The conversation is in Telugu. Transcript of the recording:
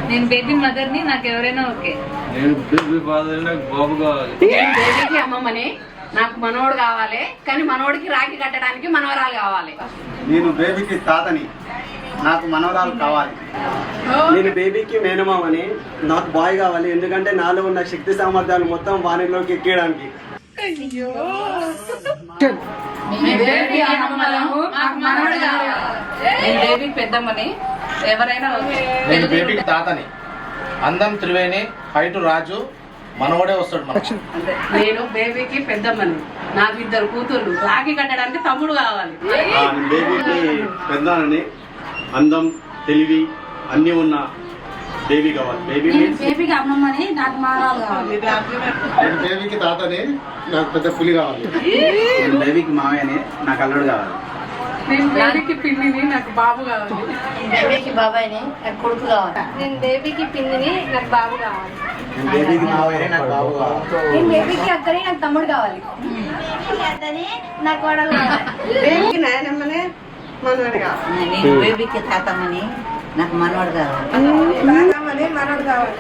నేను బేబీ మదర్ ని, నాకు ఎవరైనా ఓకే. నేను బేబీ ఫాదర్, నాకు బాబు కావాలి. నేను బేబీకి అమ్మమ్మని, నాకు మనోడు కావాలి, కానీ మనోడికి రాఖీ కట్టడానికి మనవరాలు కావాలి. నేను బేబీకి తాతని, నాకు మనవరాలు కావాలి. నేను బేబీకి మేనమామని, నాకు బాయ్ కావాలి, ఎందుకంటే నాలో ఉన్న శక్తి సామర్థ్యాలు మొత్తం వానిలోకి ఎక్కేయడానికి. నేను బేబీకి పెద్దమ్మని, ఎవరైనా ఓకే. నేను బేబీకి తాతని, అందం త్రివేణి, హైటు రాజు, మనోడే వస్తాడు మనకు. నేను బేబీకి పెద్దమ్మని, నాకు 2 కూతుర్లు, రాఖీ కట్టడానికి తమ్ముడు కావాలి. నేను బేబీకి పెద్దనని, అందం తెలివి అన్నీ ఉన్న బేబీ కావాలి. బేబీకి అమ్మమ్మని, నాకు మారాలు కావాలి. నేను బేబీకి తాతని, నాకు పెద్ద పులి కావాలి. నేను బేబీకి మామయ్యని, నాకు అల్లుడు కావాలి. నేను బేబీకి పిన్నిని, నాకు బాబు కావాలి. బేబీకి బాబాయ్ని, నాకు కొడుకు కావాలి. నేను బేబీకి పిన్నిని, నాకు బాబు కావాలి. నేను బేబీకి మామయ్యని, నాకు బాబు కావాలి. నేను బేబీకి అక్కని, నాకు తమ్ముడు కావాలి. అతని నాకు కోడలు కావాలి. బేబీకి నాయనమ్మనే, మనోడు కావాలి. నేను బేబీకి తాతమ్మని, నాకు మనవాడు కావాలి. తాతమ్మని, మనోడు కావాలి.